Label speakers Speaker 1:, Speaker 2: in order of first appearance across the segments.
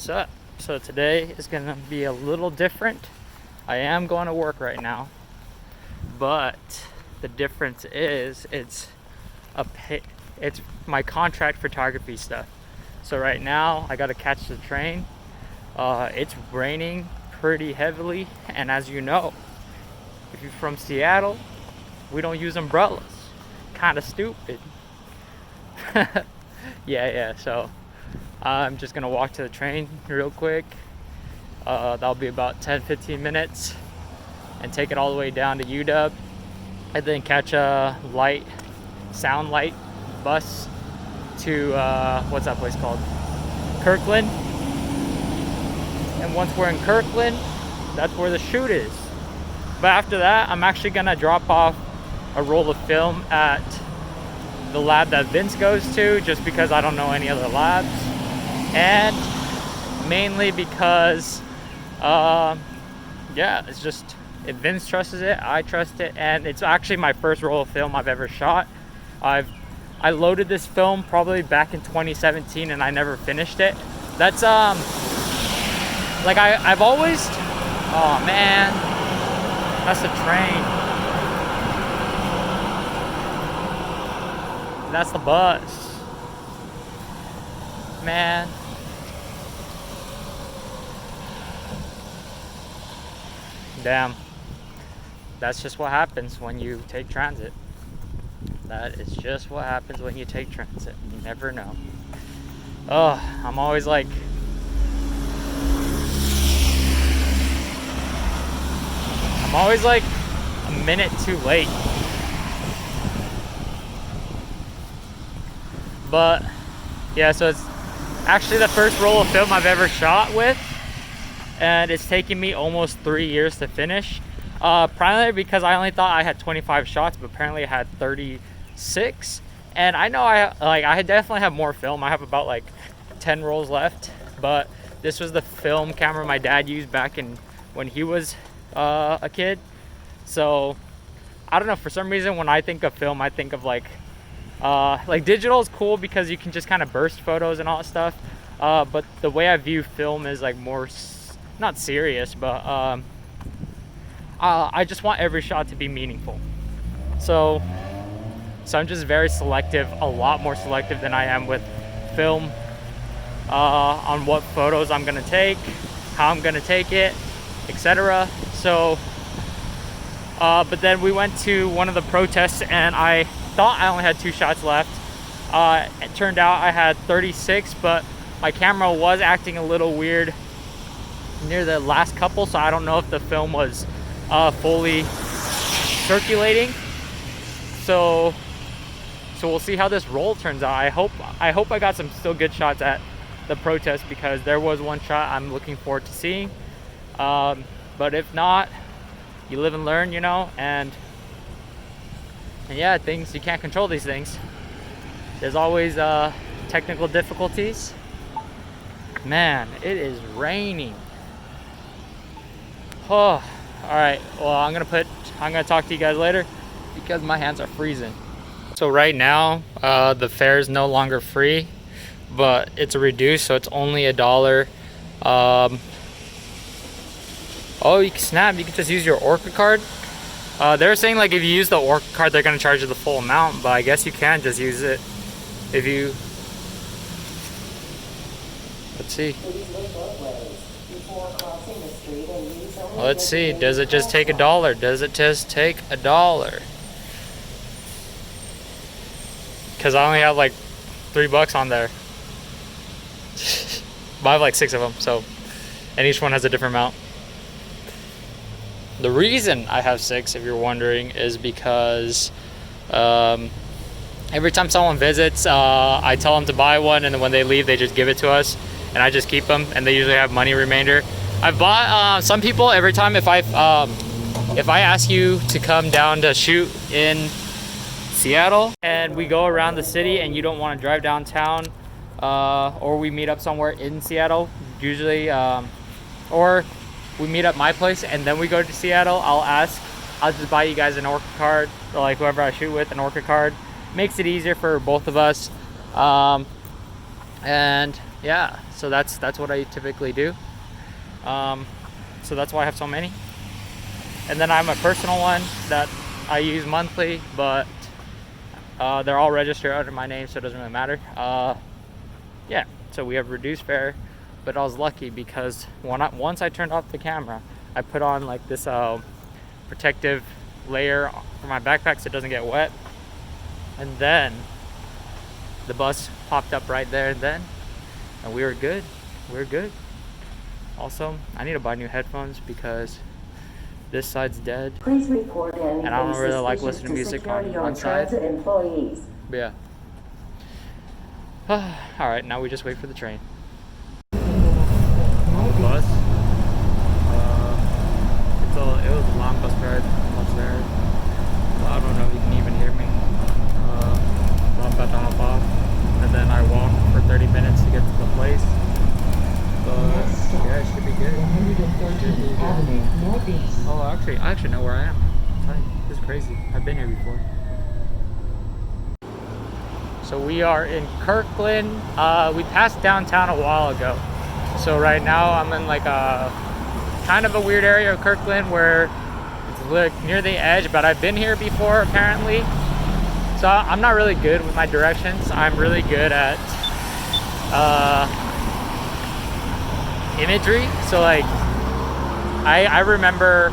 Speaker 1: What's up? So today is gonna be a little different. I am going to work right now, but the difference is it's my contract photography stuff. So right now I gotta catch the train. It's raining pretty heavily, and as you know, if you're from Seattle, we don't use umbrellas. Kind of stupid. Yeah. So I'm just gonna walk to the train real quick. That'll be about 10-15 minutes, and take it all the way down to UW, and then catch a sound light bus to what's that place called? Kirkland. And once we're in Kirkland, that's where the shoot is. But after that, I'm actually gonna drop off a roll of film at the lab that Vince goes to, just because I don't know any other labs, and mainly because it's just, if Vince trusts it, I trust it, and it's actually my first roll of film I've ever shot. I loaded this film probably back in 2017 and I never finished it. That's like I've always, oh man, that's the train. That's the bus. Man. Damn. That's just what happens when you take transit. That is just what happens when you take transit. You never know. Oh, I'm always like, a minute too late. But yeah, so it's actually the first roll of film I've ever shot with, and it's taken me almost 3 years to finish. Primarily because I only thought I had 25 shots, but apparently I had 36. And I know I definitely have more film. I have about like 10 rolls left, but this was the film camera my dad used back when he was a kid. So I don't know, for some reason when I think of film, I think of like digital is cool because you can just kind of burst photos and all that stuff. But the way I view film is like more, not serious, but I just want every shot to be meaningful. So I'm just very selective, a lot more selective than I am with film, on what photos I'm gonna take, how I'm gonna take it, etc. So, but then we went to one of the protests and I thought I only had 2 shots left. It turned out I had 36, but my camera was acting a little weird near the last couple, so I don't know if the film was fully circulating. So we'll see how this roll turns out. I hope I got some still good shots at the protest, because there was one shot I'm looking forward to seeing. But if not, you live and learn, you know, and yeah, things, you can't control these things. There's always technical difficulties. Man, it is raining. Oh, all right. Well, I'm gonna talk to you guys later because my hands are freezing. So right now, the fare is no longer free, but it's reduced, so it's only $1. Oh, you can snap. You can just use your Orca card. They're saying like if you use the Orca card, they're gonna charge you the full amount, but I guess you can just use it if you. Let's see. Let's see. Does it just take $1? Does it just take $1? Because I only have like $3 on there. But I have like 6 of them, so, and each one has a different amount. The reason I have 6, if you're wondering, is because every time someone visits, I tell them to buy one, and then when they leave, they just give it to us, and I just keep them, and they usually have money remainder. I've bought some people every time, if I ask you to come down to shoot in Seattle and we go around the city and you don't want to drive downtown, or we meet up somewhere in Seattle, usually, or we meet up my place and then we go to Seattle, I'll just buy you guys an Orca card, or like whoever I shoot with, an Orca card. Makes it easier for both of us. And yeah, so that's what I typically do. So that's why I have so many. And then I have my personal one that I use monthly, but they're all registered under my name, so it doesn't really matter. Yeah, so we have reduced fare, but I was lucky because once I turned off the camera, I put on like this protective layer for my backpack so it doesn't get wet. And then the bus popped up right there and then, and we were good. We were good. Also, I need to buy new headphones because this side's dead.
Speaker 2: Please report
Speaker 1: and I don't really like listening to music on one side.
Speaker 2: Employees.
Speaker 1: But yeah. Alright, now we just wait for the train. On the bus. It was a long bus ride almost there. I don't know if you can even hear me. So I'm about to hop off. And then I walk for 30 minutes to get to the place. But yeah, it should be good. Oh, I actually know where I am. This is crazy. I've been here before. So we are in Kirkland. We passed downtown a while ago. So right now I'm in like a kind of a weird area of Kirkland where it's like near the edge, but I've been here before apparently. So I'm not really good with my directions. I'm really good at imagery. So like I remember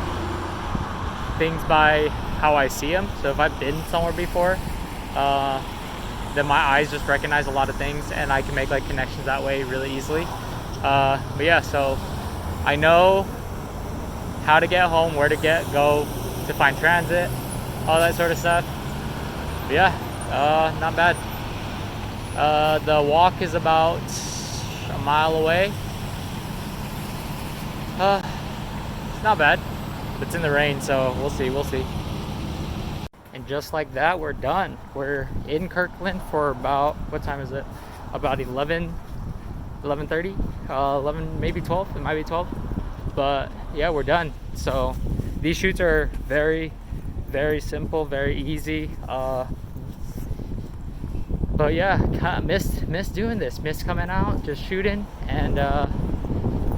Speaker 1: things by how I see them. So if I've been somewhere before, then my eyes just recognize a lot of things and I can make like connections that way really easily. But yeah, so I know how to get home, where to go to find transit, all that sort of stuff. But yeah, not bad. The walk is about a mile away. Not bad. It's in the rain, so we'll see. And just like that, we're done. We're in Kirkland for about, what time is it? About 11:30, 11, maybe 12. It might be 12. But yeah, we're done. So these shoots are very, very simple, very easy. But yeah, kind of miss doing this. Miss coming out, just shooting and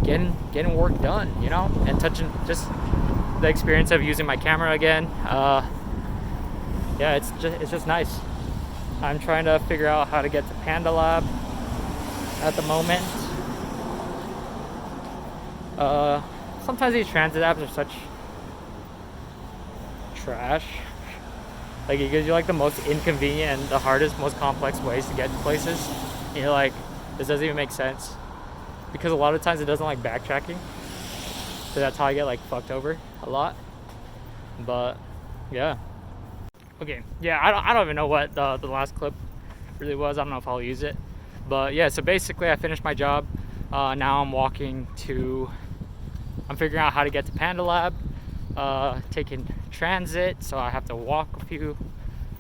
Speaker 1: getting work done, you know, and touching just the experience of using my camera again. Yeah, it's just nice. I'm trying to figure out how to get to Panda Lab at the moment. Sometimes these transit apps are such trash. Like, it gives you like the most inconvenient and the hardest, most complex ways to get to places. And you're like, this doesn't even make sense. Because a lot of times it doesn't like backtracking. So that's how I get like fucked over a lot. But yeah. Okay, yeah, I don't even know what the last clip really was. I don't know if I'll use it. But yeah, so basically I finished my job. Now I'm figuring out how to get to Panda Lab. Taking transit, so I have to walk a few.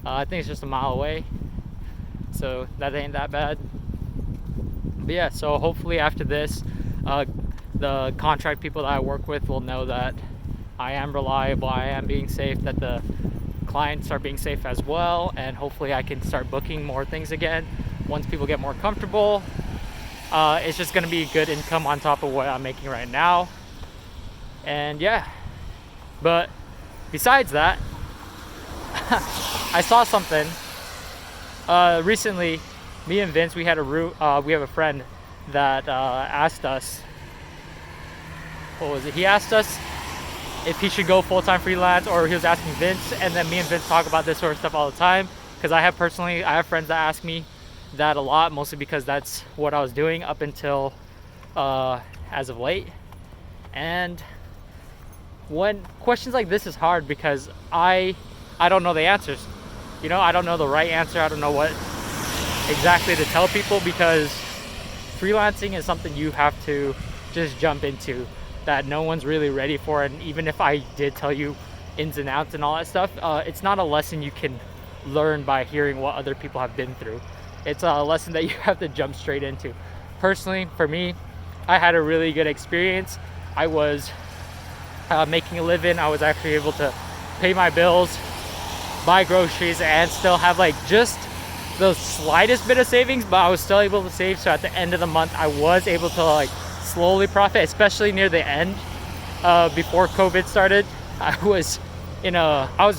Speaker 1: I think it's just a mile away. So that ain't that bad. But yeah, so hopefully after this, the contract people that I work with will know that I am reliable, I am being safe, that the clients are being safe as well, and hopefully I can start booking more things again once people get more comfortable. It's just going to be good income on top of what I'm making right now. And yeah, but besides that, I saw something recently. Me and Vince, we have a friend that asked us, what was it? He asked us if he should go full-time freelance, or he was asking Vince, and then me and Vince talk about this sort of stuff all the time, because I have friends that ask me that a lot, mostly because that's what I was doing up until as of late. And when questions like this is hard because I don't know the answers. You know, I don't know the right answer. I don't know what exactly to tell people, because freelancing is something you have to just jump into, that no one's really ready for. And even if I did tell you ins and outs and all that stuff, it's not a lesson you can learn by hearing what other people have been through. It's a lesson that you have to jump straight into. Personally, for me, I had a really good experience. I was making a living. I was actually able to pay my bills, buy groceries, and still have like just the slightest bit of savings, but I was still able to save. So at the end of the month, I was able to like slowly profit, especially near the end, before COVID started. I was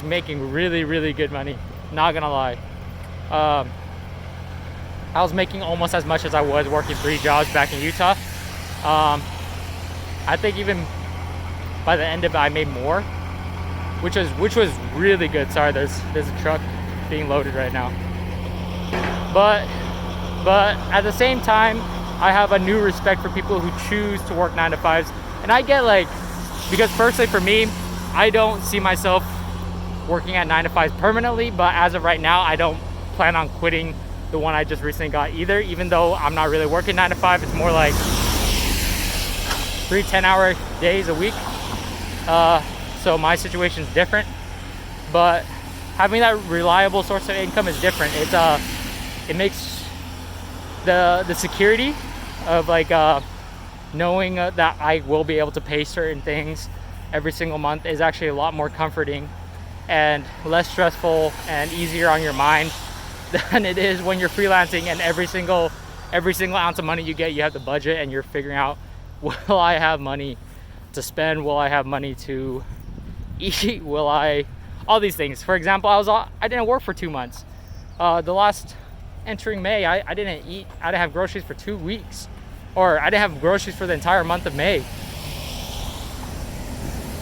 Speaker 1: making really good money, not gonna lie. I was making almost as much as I was working 3 jobs back in Utah. I think even by the end of it, I made more, which was really good. Sorry, there's a truck being loaded right now. But at the same time, I have a new respect for people who choose to work 9 to 5s. And I get like, because personally for me, I don't see myself working at 9 to 5s permanently, but as of right now, I don't plan on quitting the one I just recently got either, even though I'm not really working 9 to 5. It's more like 3 10-hour days a week. So my situation is different, but having that reliable source of income is different. It makes the security of like knowing that I will be able to pay certain things every single month is actually a lot more comforting and less stressful and easier on your mind than it is when you're freelancing and every single ounce of money you get, you have to budget and you're figuring out, will I have money to spend? Will I have money to eat? Will I, all these things. For example, I didn't work for 2 months. The last entering May, I didn't eat. I didn't have groceries for 2 weeks, or I didn't have groceries for the entire month of May.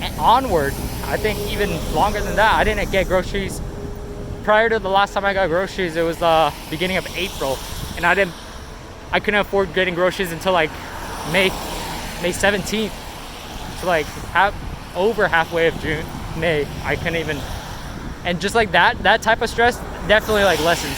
Speaker 1: And onward, I think even longer than that, I didn't get groceries. Prior to the last time I got groceries, it was the beginning of April, and I couldn't afford getting groceries until like May 17th. So like over halfway of May, I couldn't even. And just like that type of stress definitely like lessens.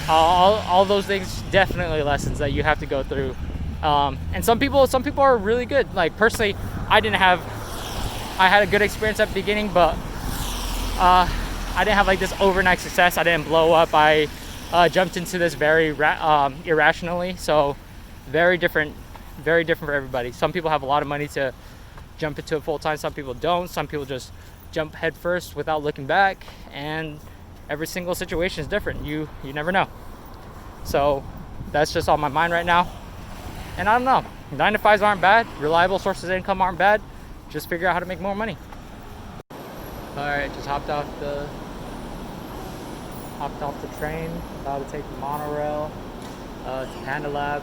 Speaker 1: All those things definitely lessons that you have to go through. And some people are really good. Like personally, I had a good experience at the beginning, but I didn't have like this overnight success. I didn't blow up. I jumped into this very irrationally. So very different for everybody. Some people have a lot of money to jump into it full time. Some people don't. Some people just jump head first without looking back. And every single situation is different. You never know. So that's just on my mind right now. And I don't know. 9 to 5s aren't bad. Reliable sources of income aren't bad. Just figure out how to make more money. All right, just hopped off the train, about to take the monorail to Panda Lab,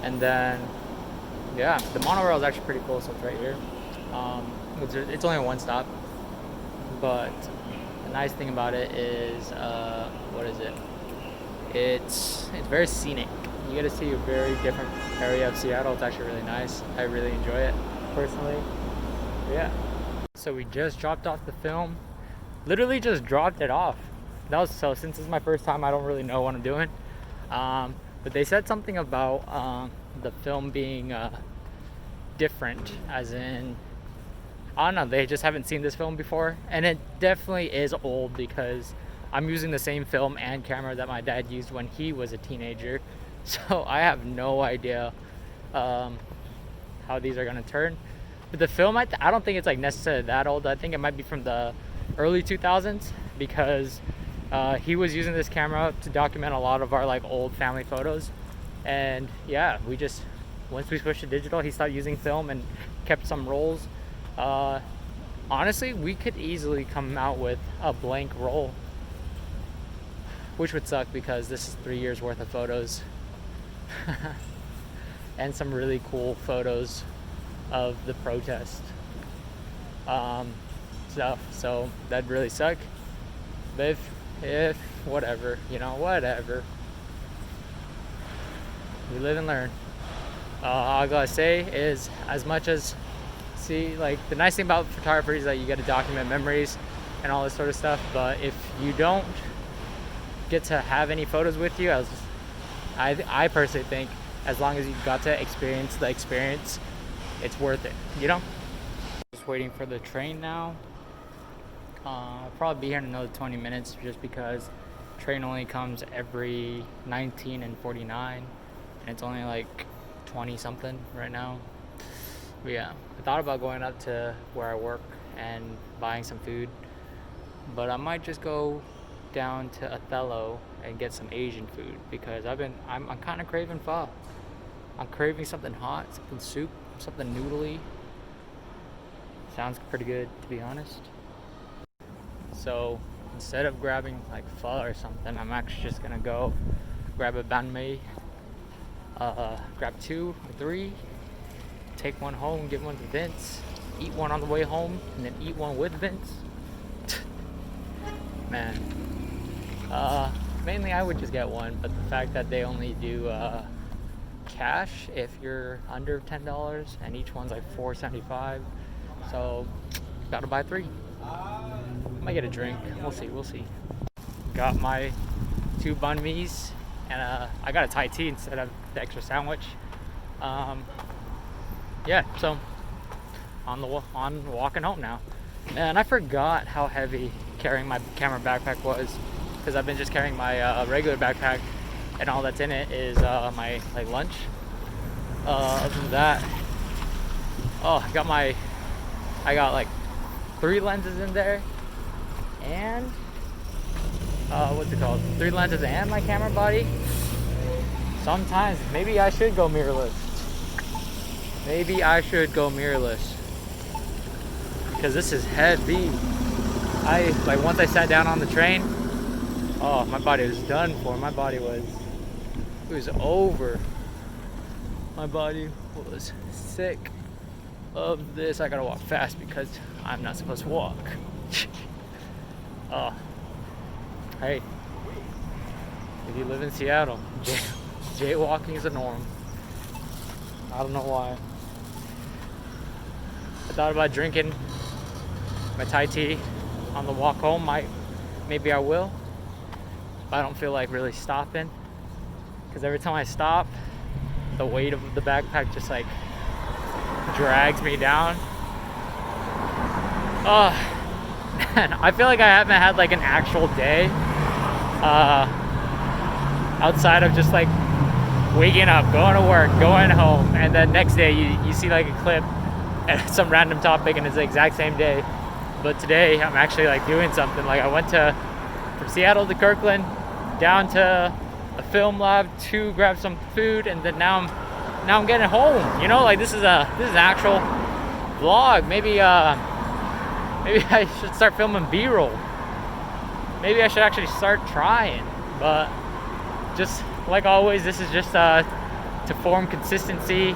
Speaker 1: and then yeah, the monorail is actually pretty cool. So it's right here. It's only a 1 stop, but the nice thing about it is what is it? It's very scenic. You get to see a very different area of Seattle. It's actually really nice. I really enjoy it personally. Yeah. So we just dropped off the film. Literally just dropped it off. Since it's my first time, I don't really know what I'm doing. But they said something about the film being different, as in, I don't know, they just haven't seen this film before. And it definitely is old because I'm using the same film and camera that my dad used when he was a teenager. So I have no idea how these are gonna turn. But the film, I don't think it's like necessarily that old. I think it might be from the early 2000s because he was using this camera to document a lot of our like old family photos. And yeah, once we switched to digital, he stopped using film and kept some rolls. Honestly, we could easily come out with a blank roll, which would suck because this is 3 years worth of photos and some really cool photos of the protest stuff. So that'd really suck. But if whatever, whatever. We live and learn. All I gotta say is, as much as the nice thing about photography is that you get to document memories and all this sort of stuff, but if you don't get to have any photos with you, I personally think as long as you got to experience the experience, it's worth it, Just waiting for the train now. I'll probably be here in another 20 minutes just because train only comes every 19 and 49, and it's only like 20 something right now. But yeah, I thought about going up to where I work and buying some food, but I might just go down to Othello and get some Asian food because I'm kind of craving pho. I'm craving something hot, something soup, something noodly. Sounds pretty good, to be honest. So instead of grabbing like pho or something, I'm actually just gonna go grab a banh mi, grab 2 or 3, take one home, give one to Vince, eat one on the way home, and then eat one with Vince. Man, mainly I would just get one, but the fact that they only do cash if you're under $10, and each one's like $4.75, so gotta buy 3. Might get a drink. We'll see. Got my 2 banh mi's, and I got a Thai tea instead of the extra sandwich. Yeah, so on walking home now. And I forgot how heavy carrying my camera backpack was, because I've been just carrying my regular backpack, and all that's in it is my like lunch. Other than that, I got like 3 lenses in there, and what's it called? 3 lenses and my camera body. Sometimes maybe I should go mirrorless. Because this is heavy. Once I sat down on the train, oh, my body was done for. It was over. My body was sick of this. I gotta walk fast because I'm not supposed to walk. Oh, hey, if you live in Seattle, jaywalking is a norm. I don't know why. I thought about drinking my Thai tea on the walk home. Maybe I will, but I don't feel like really stopping, because every time I stop, the weight of the backpack just like drags me down. Man, I feel like I haven't had like an actual day outside of just like waking up, going to work, going home, and then next day you see like a clip and some random topic and it's the exact same day. But today I'm actually like doing something. Like I went from Seattle to Kirkland, down to a film lab to grab some food, and then now I'm getting home. You know, like this is an actual vlog. Maybe I should start filming B-roll. Maybe I should actually start trying. But just like always, this is just to form consistency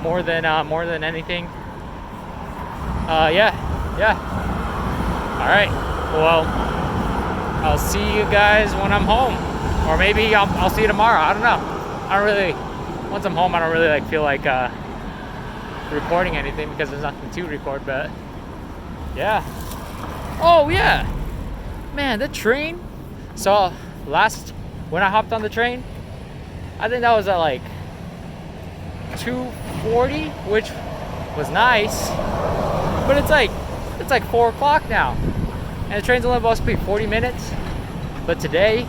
Speaker 1: more than anything. Yeah. All right. Well, I'll see you guys when I'm home, or maybe I'll see you tomorrow. I don't know. Once I'm home, I don't really like feel like recording anything because there's nothing to record. But yeah. Oh yeah, man, the train. So when I hopped on the train, I think that was at like 2:40, which was nice, but it's like 4 o'clock now, and the train's only supposed to be 40 minutes. But today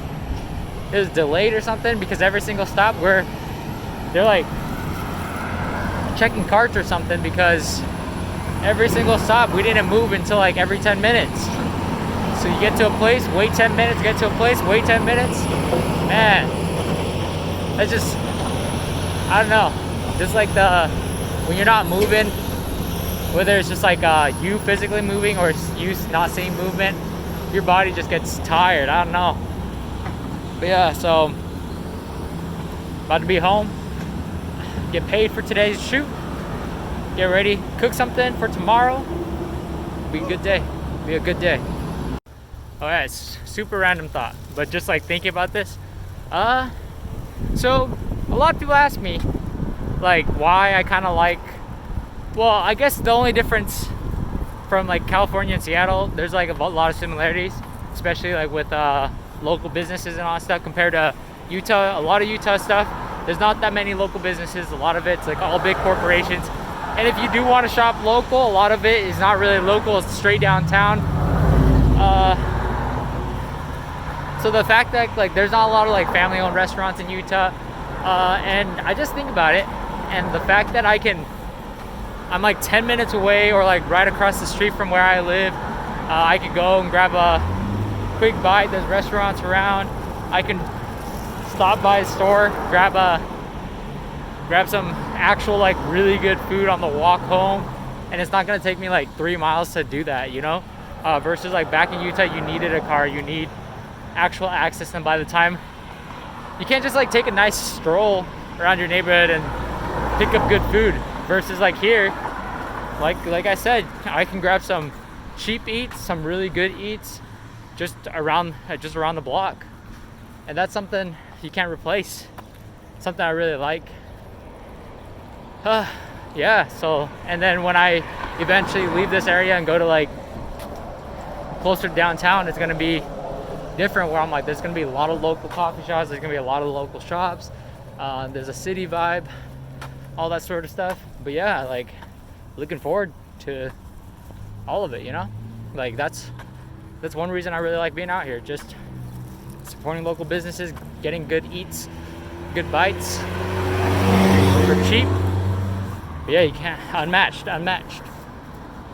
Speaker 1: it was delayed or something, because every single stop they're like checking carts or something, because every single stop we didn't move until like every 10 minutes. So you get to a place, wait 10 minutes, get to a place, wait 10 minutes. Man, that's just, I don't know, just like when you're not moving, whether it's just like you physically moving or you not seeing movement, your body just gets tired. I don't know. But yeah, so about to be home, get paid for today's shoot, get ready, cook something for tomorrow. Be a good day. Oh yeah, it's super random thought, but just like thinking about this, so a lot of people ask me like why I kind of like, well, I guess the only difference from like California and Seattle, there's like a lot of similarities, especially like with local businesses and all that stuff, compared to Utah. A lot of Utah stuff, there's not that many local businesses. A lot of it's like all big corporations, and if you do want to shop local, a lot of it is not really local, it's straight downtown. So the fact that like there's not a lot of like family-owned restaurants in Utah, and I just think about it, and the fact that I'm like 10 minutes away or like right across the street from where I live, I could go and grab quick bite. There's restaurants around. I can stop by a store, grab some actual like really good food on the walk home, and it's not gonna take me like 3 miles to do that, you know? Versus like back in Utah, you needed a car, you need actual access, and by the time you can't just like take a nice stroll around your neighborhood and pick up good food. Versus like here, like I said, I can grab some cheap eats, some really good eats just around the block, and that's something you can't replace. Something I really like. Yeah, so, and then when I eventually leave this area and go to like closer to downtown, it's gonna be different, where I'm like, there's gonna be a lot of local coffee shops, there's gonna be a lot of local shops, there's a city vibe, all that sort of stuff. But yeah, like, looking forward to all of it, you know? Like, that's one reason I really like being out here, just supporting local businesses, getting good eats, good bites for cheap. But yeah, you can't, unmatched.